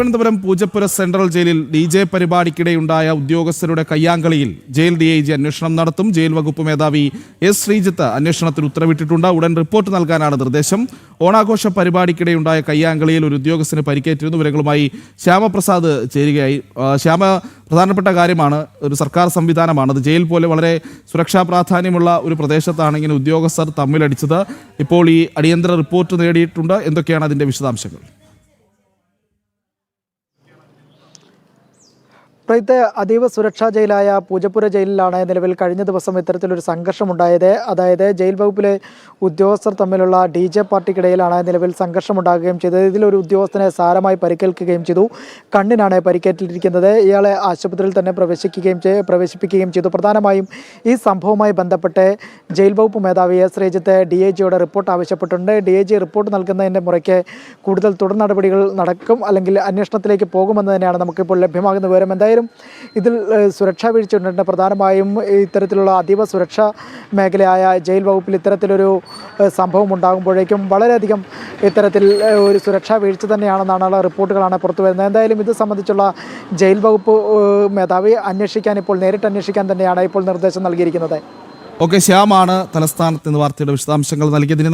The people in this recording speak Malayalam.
തിരുവനന്തപുരം പൂജപ്പുര സെൻട്രൽ ജയിലിൽ DJ പരിപാടിക്കിടെയുണ്ടായ ഉദ്യോഗസ്ഥരുടെ കയ്യാങ്കളിയിൽ ജയിൽ DIG അന്വേഷണം നടത്തും. ജയിൽ വകുപ്പ് മേധാവി S. ശ്രീജിത്ത് അന്വേഷണത്തിന് ഉത്തരവിട്ടിട്ടുണ്ട്. ഉടൻ റിപ്പോർട്ട് നൽകാനാണ് നിർദ്ദേശം. ഓണാഘോഷ പരിപാടിക്കിടെയുണ്ടായ കയ്യാങ്കളിയിൽ ഒരു ഉദ്യോഗസ്ഥന് പരിക്കേറ്റിരുന്നു. വിവരങ്ങളുമായി ശ്യാമപ്രസാദ് ചേരുകയായി. ശ്യാമ, പ്രധാനപ്പെട്ട കാര്യമാണ്, ഒരു സർക്കാർ സംവിധാനമാണ് അത്. ജയിൽ പോലെ വളരെ സുരക്ഷാ പ്രാധാന്യമുള്ള ഒരു പ്രദേശത്താണ് ഇങ്ങനെ ഉദ്യോഗസ്ഥർ തമ്മിലടിച്ചത്. ഇപ്പോൾ ഈ അടിയന്തര റിപ്പോർട്ട് നേടിയിട്ടുണ്ട്. എന്തൊക്കെയാണ് അതിൻ്റെ വിശദാംശങ്ങൾ? അതീവ സുരക്ഷാ ജയിലായ പൂജപ്പുര ജയിലിലാണ് നിലവിൽ കഴിഞ്ഞ ദിവസം ഇത്തരത്തിലൊരു സംഘർഷമുണ്ടായത്. അതായത് ജയിൽ വകുപ്പിലെ ഉദ്യോഗസ്ഥർ തമ്മിലുള്ള DJ പാർട്ടിക്കിടയിലാണ് നിലവിൽ സംഘർഷമുണ്ടാകുകയും ചെയ്തത്. ഇതിലൊരു ഉദ്യോഗസ്ഥനെ സാരമായി പരിക്കേൽക്കുകയും ചെയ്തു. കണ്ണിനാണ് പരിക്കേറ്റിരിക്കുന്നത്. ഇയാളെ ആശുപത്രിയിൽ തന്നെ പ്രവേശിപ്പിക്കുകയും ചെയ്തു. പ്രധാനമായും ഈ സംഭവവുമായി ബന്ധപ്പെട്ട് ജയിൽ വകുപ്പ് മേധാവി S. ശ്രീജിത്ത് DIGയോട് റിപ്പോർട്ട് ആവശ്യപ്പെട്ടിട്ടുണ്ട്. DIG റിപ്പോർട്ട് നൽകുന്നതിൻ്റെ മുറയ്ക്ക് കൂടുതൽ തുടർ നടപടികൾ നടക്കും, അല്ലെങ്കിൽ അന്വേഷണത്തിലേക്ക് പോകുമെന്ന് തന്നെയാണ് നമുക്കിപ്പോൾ ലഭ്യമാകുന്ന വിവരം. എന്തായാലും ഇതിൽ സുരക്ഷാ വീഴ്ച ഉണ്ട്. പ്രധാനമായും ഇത്തരത്തിലുള്ള അതീവ സുരക്ഷാ മേഖലയായ ജയിൽ വകുപ്പിൽ ഇത്തരത്തിലൊരു സംഭവം ഉണ്ടാകുമ്പോഴേക്കും വളരെയധികം ഇത്തരത്തിൽ ഒരു സുരക്ഷാ വീഴ്ച തന്നെയാണെന്നാണ് റിപ്പോർട്ടുകളാണ് പുറത്തു വരുന്നത്. എന്തായാലും ഇത് സംബന്ധിച്ചുള്ള ജയിൽ വകുപ്പ് മേധാവി നേരിട്ട് അന്വേഷിക്കാൻ തന്നെയാണ് ഇപ്പോൾ നിർദ്ദേശം നൽകിയിരിക്കുന്നത്. ഓക്കെ, ശ്യാമാണ് തലസ്ഥാനത്ത് നിന്ന് വാർത്തയുടെ വിശദാംശങ്ങൾ നൽകിയതിന്